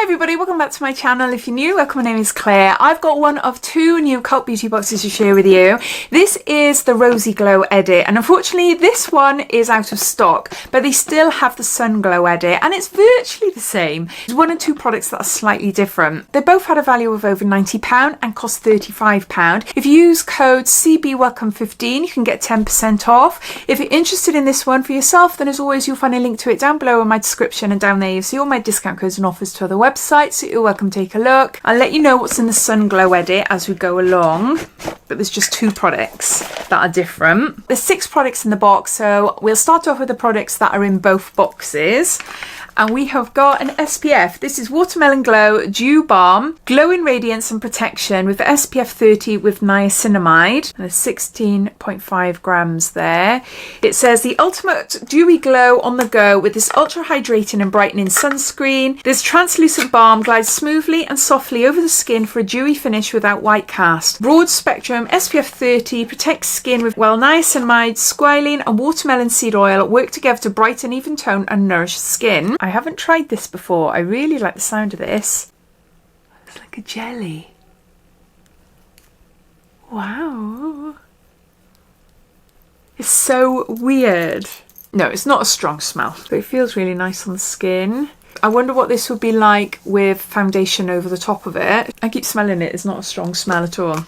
everybody, welcome back to my channel. If you're new, welcome, my name is Claire. I've got one of two new cult beauty boxes to share with you. This is the Rosy Glow Edit, and unfortunately this one is out of stock, but they still have the Sun Glow Edit, and it's virtually the same. There's one or two products that are slightly different. They both had a value of over £90 and cost £35. If you use code CBWelcome15, you can get 10% off. If you're interested in this one for yourself, then as always, you'll find a link to it down below in my description, and down there you'll see all my discount codes and offers to other websites, so you're welcome to take a look. I'll let you know what's in the Sun Glow Edit as we go along, but there's just two products that are different. There's 6 products in the box, so we'll start off with the products that are in both boxes. And we have got an SPF. This is Watermelon Glow Dew Balm, glowing radiance and protection with the SPF 30 with niacinamide. And there's 16.5 grams there. It says the ultimate dewy glow on the go with this ultra hydrating and brightening sunscreen. This translucent balm glides smoothly and softly over the skin for a dewy finish without white cast. Broad spectrum SPF 30 protects skin with niacinamide, squalene and watermelon seed oil work together to brighten, even tone and nourish skin. I haven't tried this before. I really like the sound of this. It's like a jelly. Wow. It's so weird. No, it's not a strong smell, but it feels really nice on the skin. I wonder what this would be like with foundation over the top of it. I keep smelling it. It's not a strong smell at all.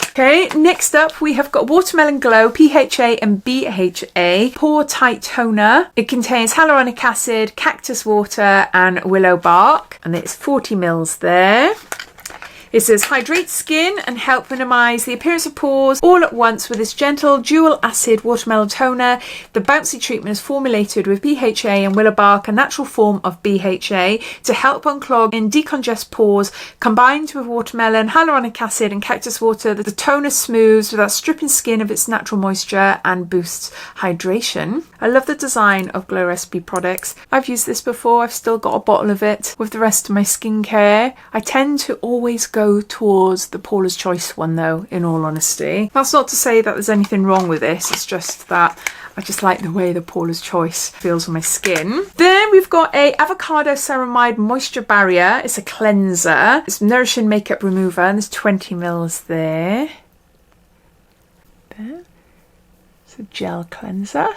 Okay, next up we have got Watermelon Glow PHA and BHA Pore Tight Toner. It contains hyaluronic acid, cactus water and willow bark, and it's 40 mils there. It says hydrate skin and help minimise the appearance of pores all at once with this gentle dual acid watermelon toner. The bouncy treatment is formulated with BHA and willow bark, a natural form of BHA, to help unclog and decongest pores. Combined with watermelon, hyaluronic acid and cactus water, the toner smooths without stripping skin of its natural moisture and boosts hydration. I love the design of Glow Recipe products. I've used this before. I've still got a bottle of it with the rest of my skincare. I tend to always go towards the Paula's Choice one though, in all honesty. That's not to say that there's anything wrong with this, it's just that I just like the way the Paula's Choice feels on my skin. Then we've got a avocado ceramide moisture barrier. It's a cleanser. It's nourishing makeup remover, and there's 20 mils there. It's a gel cleanser.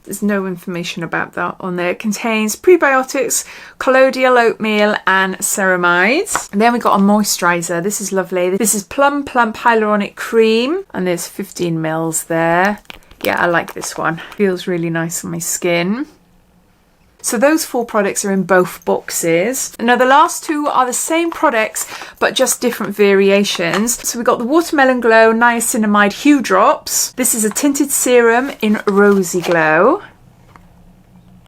There's no information about that on there. It contains prebiotics, colloidal oatmeal and ceramides. And then we've got a moisturiser. This is lovely. This is Plum Plump Hyaluronic Cream, and there's 15 mils there. Yeah, I like this one. Feels really nice on my skin. So those 4 products are in both boxes. Now the last 2 are the same products, but just different variations. So we've got the Watermelon Glow Niacinamide Hue Drops. This is a tinted serum in Rosy Glow.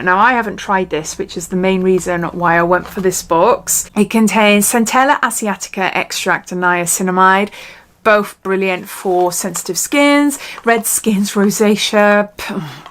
Now I haven't tried this, which is the main reason why I went for this box. It contains Centella asiatica extract and niacinamide. Both brilliant for sensitive skins, red skins, rosacea,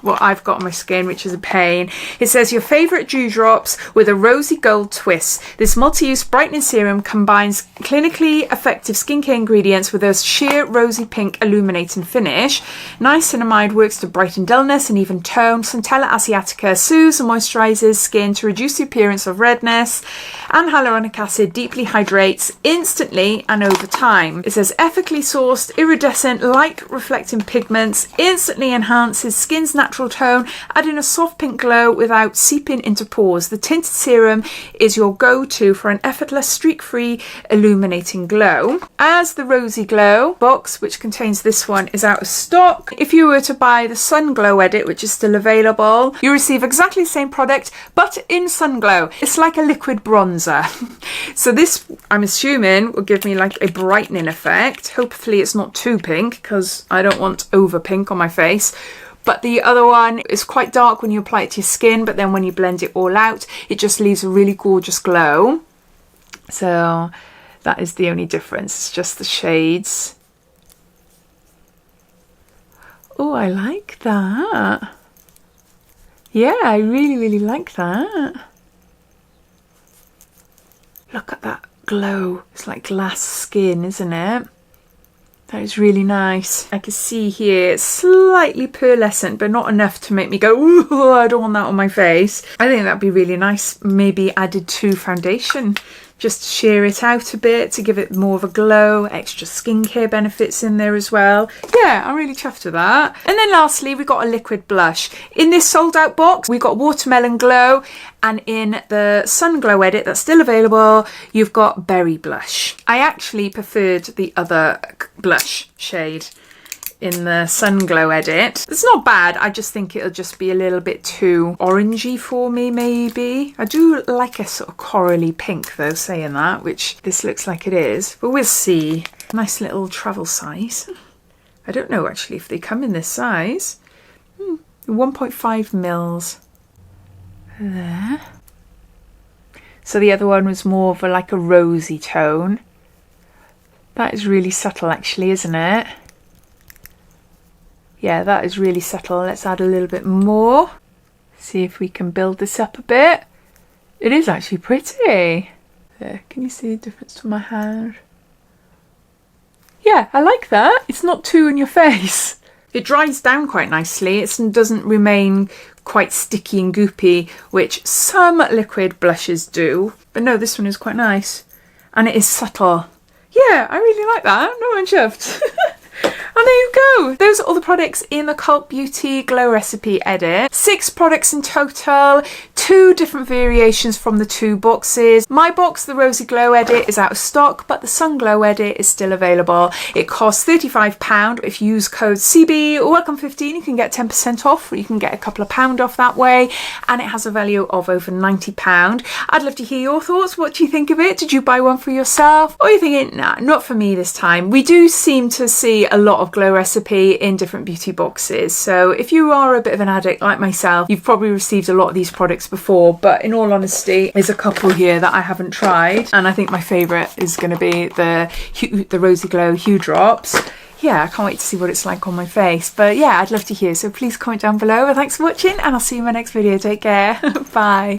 what I've got on my skin, which is a pain. It says your favourite dewdrops with a rosy gold twist. This multi-use brightening serum combines clinically effective skincare ingredients with a sheer rosy pink illuminating finish. Niacinamide works to brighten dullness and even tone. Centella asiatica soothes and moisturises skin to reduce the appearance of redness. And hyaluronic acid deeply hydrates instantly and over time. It says ethically sourced, iridescent, light reflecting pigments, instantly enhances skin's natural tone, adding a soft pink glow without seeping into pores. The tinted serum is your go-to for an effortless, streak-free, illuminating glow. As the Rosy Glow box, which contains this one, is out of stock, if you were to buy the Sun Glow Edit, which is still available, you receive exactly the same product, but in Sun Glow. It's like a liquid bronzer. So this, I'm assuming, will give me like a brightening effect. Hopefully it's not too pink, because I don't want over pink on my face. But the other one is quite dark when you apply it to your skin, but then when you blend it all out, it just leaves a really gorgeous glow. So that is the only difference. It's just the shades. Oh, I like that. Yeah, I really like that. Look at that glow. It's like glass skin, isn't it? That is really nice. I can see here it's slightly pearlescent, but not enough to make me go, ooh, I don't want that on my face. I think that'd be really nice, maybe added to foundation. Just sheer it out a bit to give it more of a glow, extra skincare benefits in there as well. Yeah, I'm really chuffed with that. And then lastly, we got a liquid blush. In this sold out box, we got Watermelon Glow, and in the Sun Glow Edit that's still available, you've got Berry Blush. I actually preferred the other blush shade in the Sun Glow Edit. It's not bad, I just think it'll just be a little bit too orangey for me maybe. I do like a sort of corally pink though, saying that, which this looks like it is, but we'll see. Nice little travel size. I don't know actually if they come in this size. 1.5 mils. There. So the other one was more of like a rosy tone. That is really subtle actually, isn't it? Yeah, that is really subtle. Let's add a little bit more. See if we can build this up a bit. It is actually pretty. There, can you see the difference to my hand? Yeah, I like that. It's not too in your face. It dries down quite nicely. It doesn't remain quite sticky and goopy, which some liquid blushes do. But no, this one is quite nice. And it is subtle. Yeah, I really like that. No, I'm chuffed. And there you go. Those are all the products in the Cult Beauty Glow Recipe Edit. 6 products in total, 2 different variations from the 2 boxes. My box, the Rosy Glow Edit, is out of stock, but the Sun Glow Edit is still available. It costs £35. If you use code CB or Welcome15, you can get 10% off, or you can get a couple of pound off that way. And it has a value of over £90. I'd love to hear your thoughts. What do you think of it? Did you buy one for yourself? Or are you thinking, nah, not for me this time? We do seem to see a lot of Glow Recipe in different beauty boxes, so if you are a bit of an addict like myself, you've probably received a lot of these products before, but in all honesty, there's a couple here that I haven't tried, and I think my favourite is going to be the Rosy Glow Hue Drops. Yeah, I can't wait to see what it's like on my face, but yeah, I'd love to hear, so please comment down below, and thanks for watching, and I'll see you in my next video. Take care. Bye.